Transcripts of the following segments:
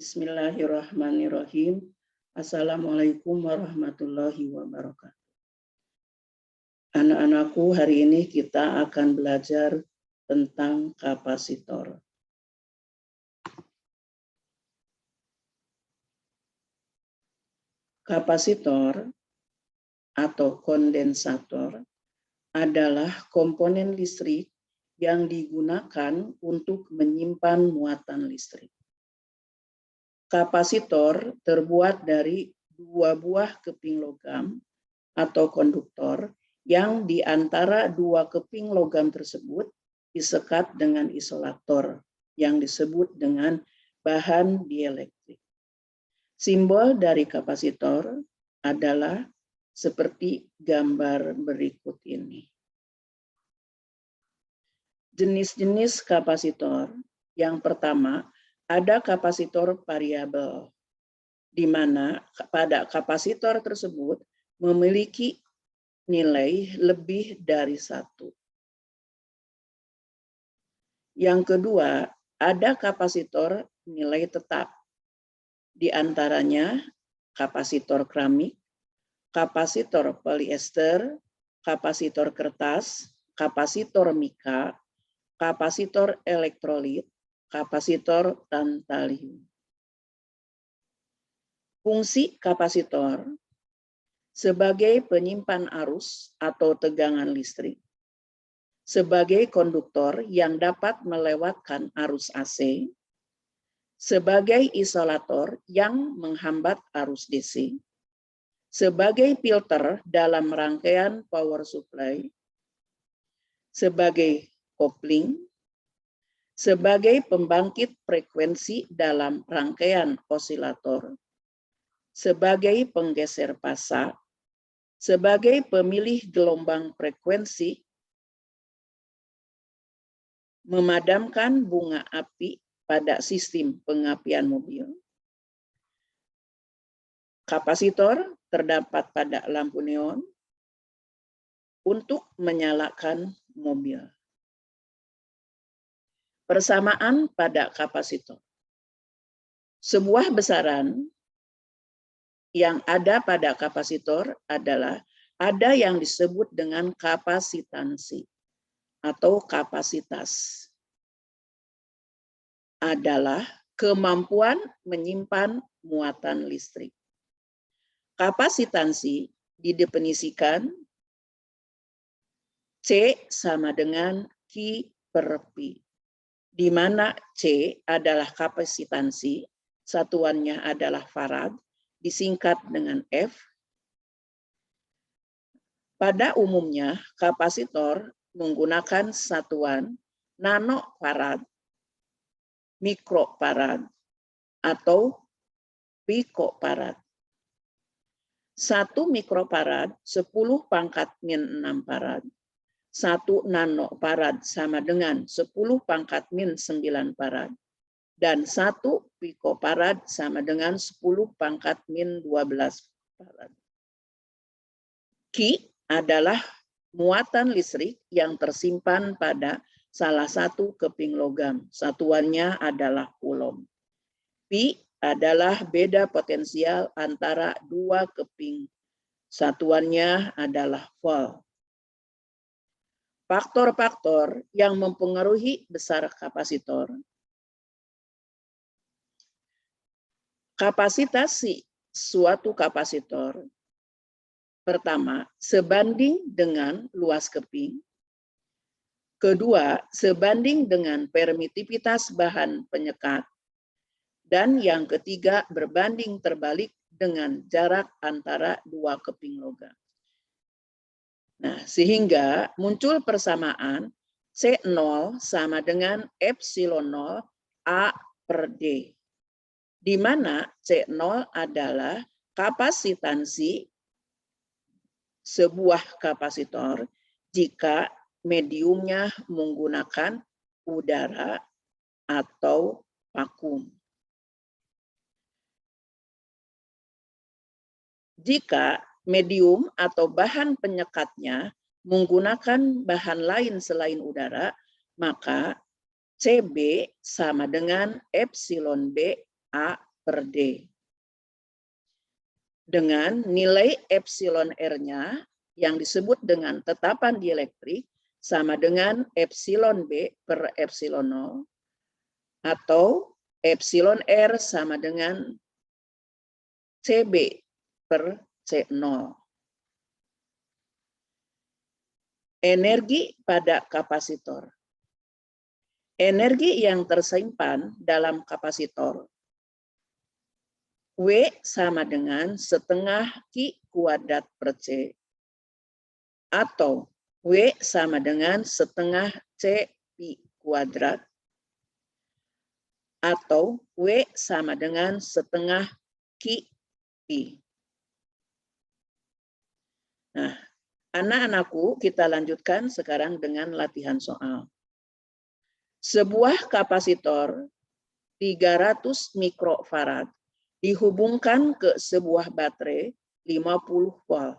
Bismillahirrahmanirrahim. Assalamualaikum warahmatullahi wabarakatuh. Anak-anakku, hari ini kita akan belajar tentang kapasitor. Kapasitor atau kondensator adalah komponen listrik yang digunakan untuk menyimpan muatan listrik. Kapasitor terbuat dari dua buah keping logam atau konduktor yang di antara dua keping logam tersebut disekat dengan isolator yang disebut dengan bahan dielektrik. Simbol dari kapasitor adalah seperti gambar berikut ini. Jenis-jenis kapasitor. Yang pertama, ada kapasitor variabel, di mana pada kapasitor tersebut memiliki nilai lebih dari 1. Yang kedua, ada kapasitor nilai tetap, di antaranya kapasitor keramik, kapasitor polyester, kapasitor kertas, kapasitor mika, kapasitor elektrolit, kapasitor tantalium. Fungsi kapasitor sebagai penyimpan arus atau tegangan listrik, sebagai konduktor yang dapat melewatkan arus AC, sebagai isolator yang menghambat arus DC, sebagai filter dalam rangkaian power supply, sebagai kopling, sebagai pembangkit frekuensi dalam rangkaian osilator, sebagai penggeser fasa, sebagai pemilih gelombang frekuensi, memadamkan bunga api pada sistem pengapian mobil. Kapasitor terdapat pada lampu neon untuk menyalakan mobil. Persamaan pada kapasitor. Sebuah besaran yang ada pada kapasitor adalah ada yang disebut dengan kapasitansi atau kapasitas. Adalah kemampuan menyimpan muatan listrik. Kapasitansi didefinisikan C sama dengan Q per P, di mana C adalah kapasitansi, satuannya adalah farad, disingkat dengan F. Pada umumnya, kapasitor menggunakan satuan nanofarad, mikrofarad, atau picofarad. 1 mikrofarad 10⁻⁶ farad. 1 nanofarad sama dengan 10⁻⁹ farad. Dan 1 picofarad sama dengan 10⁻12 farad. Q adalah muatan listrik yang tersimpan pada salah satu keping logam. Satuannya adalah kulom. P adalah beda potensial antara dua keping. Satuannya adalah volt. Faktor-faktor yang mempengaruhi besar kapasitor. Kapasitasi suatu kapasitor. Pertama, sebanding dengan luas keping. Kedua, sebanding dengan permitivitas bahan penyekat. Dan yang ketiga, berbanding terbalik dengan jarak antara dua keping logam. Nah, sehingga muncul persamaan C0 sama dengan epsilon 0 A per D, di mana C0 adalah kapasitansi sebuah kapasitor jika mediumnya menggunakan udara atau vakum. Jika medium atau bahan penyekatnya menggunakan bahan lain selain udara, maka CB sama dengan epsilon B A per D. Dengan nilai epsilon R-nya yang disebut dengan tetapan dielektrik sama dengan epsilon B per epsilon 0 atau epsilon R sama dengan CB per C0. Energi pada kapasitor. Energi yang tersimpan dalam kapasitor W sama dengan setengah Q kuadrat per C atau W sama dengan setengah C Pi kuadrat atau W sama dengan setengah Q Pi. Nah, anak-anakku, kita lanjutkan sekarang dengan latihan soal. Sebuah kapasitor 300 mikrofarad dihubungkan ke sebuah baterai 50 volt.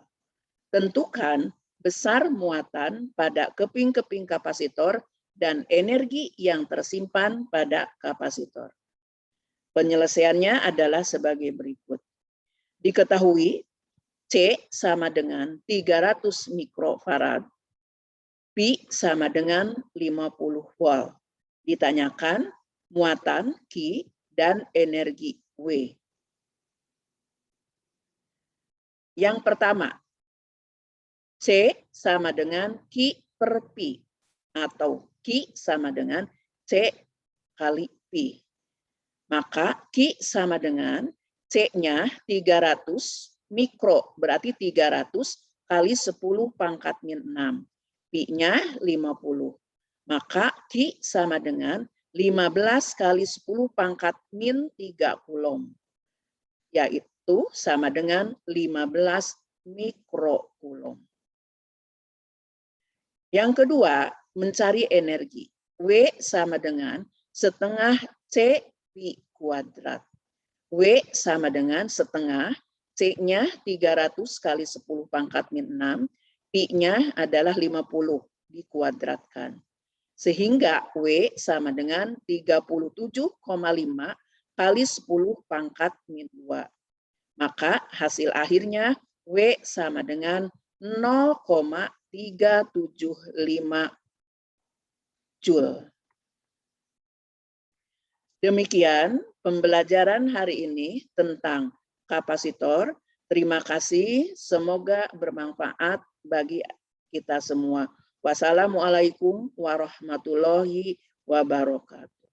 Tentukan besar muatan pada keping-keping kapasitor dan energi yang tersimpan pada kapasitor. Penyelesaiannya adalah sebagai berikut. Diketahui C sama dengan 300 mikrofarad, Pi sama dengan 50 volt. Ditanyakan muatan Q dan energi W. Yang pertama, C sama dengan Q per Pi atau Q sama dengan C kali Pi. Maka Q sama dengan C-nya 300 mikro, berarti 300 kali 10 pangkat min 6. Pi-nya 50. Maka Q sama dengan 15 kali 10 pangkat min 3 kulom. Yaitu sama dengan 15 mikrokulom. Yang kedua, mencari energi. W sama dengan setengah C Pi kuadrat. W sama dengan setengah, C-nya 300 kali 10 pangkat min 6, Pi-nya adalah 50 dikuadratkan. Sehingga W sama dengan 37,5 kali 10 pangkat min 2. Maka hasil akhirnya W sama dengan 0,375 Joule. Demikian pembelajaran hari ini tentang kapasitor. Terima kasih, semoga bermanfaat bagi kita semua. Wassalamualaikum warahmatullahi wabarakatuh.